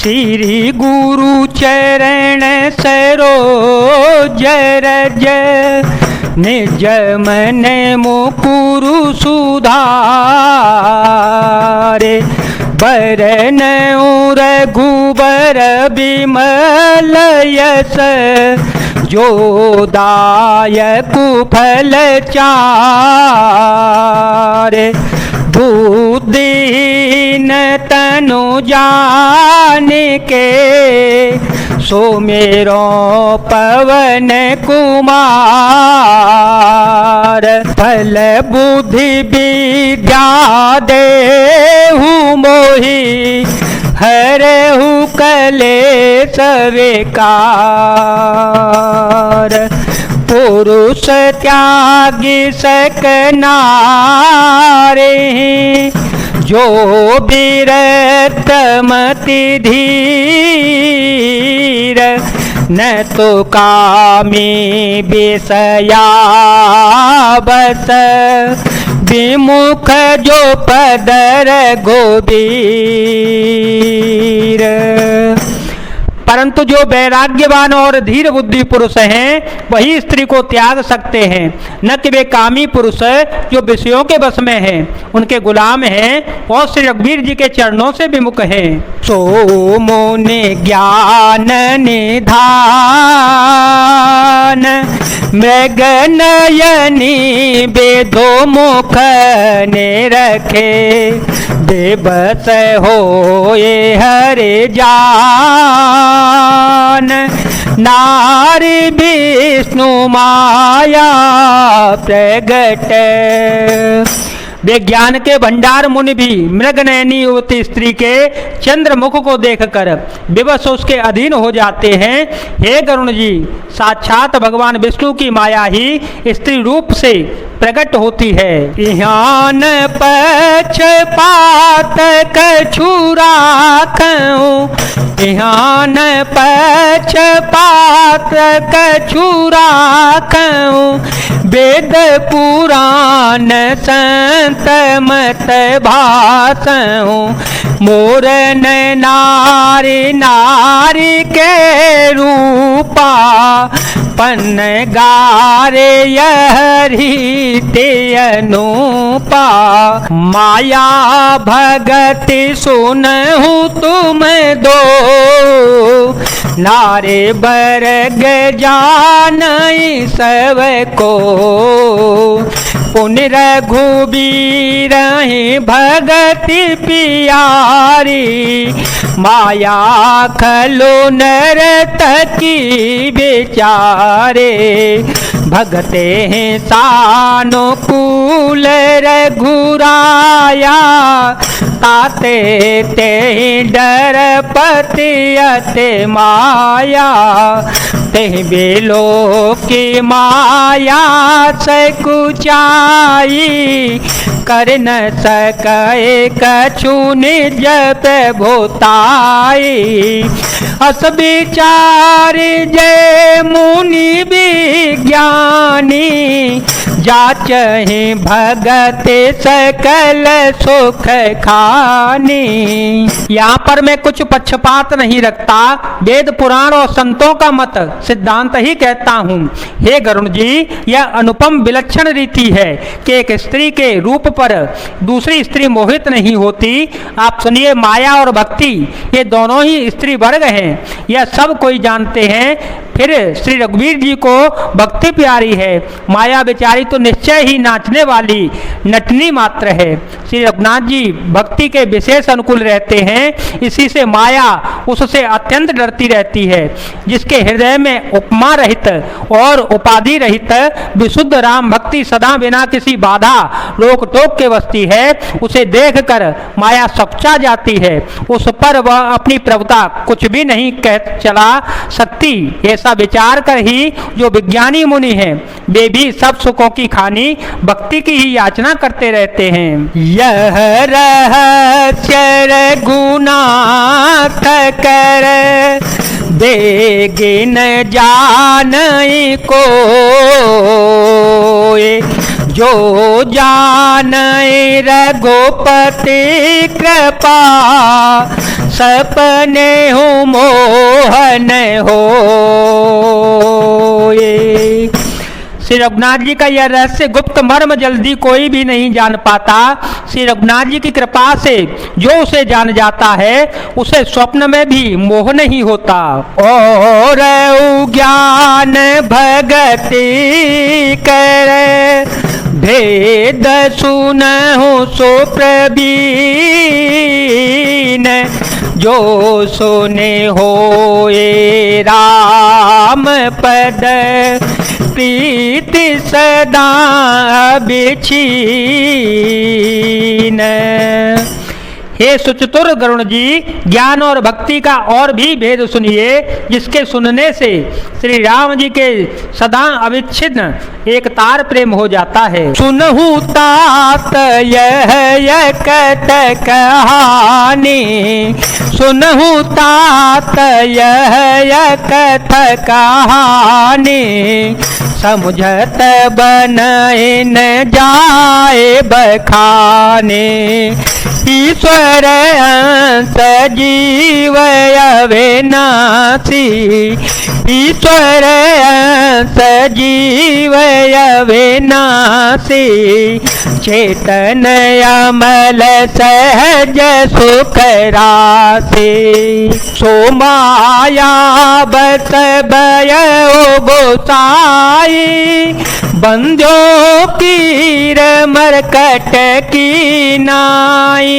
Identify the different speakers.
Speaker 1: श्री गुरु चरण सरोज रज निज मन मुकुरु सुधारे बरन रघुबर बिमल यस जो दायक फल चारे बुद्धिहीन तनु जान के सुमेरो पवन कुमार फल बुद्धि विद्या देहु मोहि हरहु कलेश विकार पुरुष त्यागी सकनारे जो विरत मति धीर न तो कामी विषया बस विमुख जो पदर गोबीर। परंतु जो वैराग्यवान और धीर बुद्धि पुरुष हैं वही स्त्री को त्याग सकते हैं, न कि वे कामी पुरुष जो विषयों के वश में हैं, उनके गुलाम हैं और श्री रघुवीर जी के चरणों से विमुख हैं। सो मुनि ज्ञान निधान मृग नयनी वेदो मुख ने रखे बेबस होए हरे जान नारी विष्णु माया प्रगट। वे ज्ञान के भंडार मुनि भी मृग नयनी युवती स्त्री के चंद्रमुख को देखकर विवश उसके अधीन हो जाते हैं। हे गरुण जी, साक्षात भगवान विष्णु की माया ही स्त्री रूप से प्रकट होती है। ध्यान पक्षपात कछु राखऊं, ध्यान पक्षपात कछु राखऊं, वेद पुराण संत मत भाषऊं, मोर नारी नारी के रूपा पन गारे यहरी ते अनुपा, माया भगति सुनहु तुम दो, नारे बरग जानई सब को, पुन रघुबीर भगति पियारी, माया खलो नर्तकी बेचारे, भगते हैं सानुकूल रघुराया, ताते ते डर पति अति माया, ते बेलो की माया से कुचाई, कर न सके कछु निज पे भोताई, अस विचार जय मुनि विज्ञानी, जाचहि भगत सकल सुख खानी। यहाँ पर मैं कुछ पक्षपात नहीं रखता, वेद पुराण और संतों का मत सिद्धांत ही कहता हूँ। हे गरुण जी, यह अनुपम विलक्षण रीति है कि एक स्त्री के रूप पर दूसरी स्त्री मोहित नहीं होती। आप सुनिए, माया और भक्ति ये दोनों ही स्त्री वर्ग हैं, यह सब कोई जानते हैं। फिर श्री रघुवीर जी को भक्ति प्यारी है, माया बेचारी तो निश्चय ही नाचने वाली नटनी मात्र है। श्री रघुनाथ जी भक्ति के विशेष अनुकूल रहते हैं, इसी से माया उससे अत्यंत डरती रहती है। जिसके हृदय में उपमा रहित और उपाधि रहित विशुद्ध राम भक्ति सदा बिना किसी बाधा रोक टोक के बसती है, उसे देखकर माया सकुचा जाती है, उस पर वह अपनी प्रभुता कुछ भी नहीं कह चला सकती। ऐसा विचार कर ही जो विज्ञानी मुनि हैं वे भी सब सुखों की खानी भक्ति की ही याचना करते रहते हैं। यह रहस्य रघुनाथ कर देगी न जानई को, जो जानई रघुपति कृपा सपने हूँ मोहन हो। श्री रघुनाथ जी का यह रहस्य गुप्त मर्म जल्दी कोई भी नहीं जान पाता। श्री रघुनाथ जी की कृपा से जो उसे जान जाता है उसे स्वप्न में भी मोह नहीं होता। और ज्ञान भगति करे भेद सुनहु सो प्रवीण, जो सुने होए राम पद प्रीति सदा बिछीन। हे सुचतुर गरुण जी, ज्ञान और भक्ति का और भी भेद सुनिए, जिसके सुनने से श्री राम जी के सदा अविच्छिन्न एक तार प्रेम हो जाता है। सुनहु तात यह कथ कहानी, सुनहु तात यह कथ कहानी, समुझत बनए न जाए बखाने। ईश्वर अंश जीव अविनाशी, ईश्वर अंश जीव अविनाशी, चेतन अमल सहज सुख राशि। सो माया बस भयो गोसाई, बंध्यो कीर मरकट की नाई,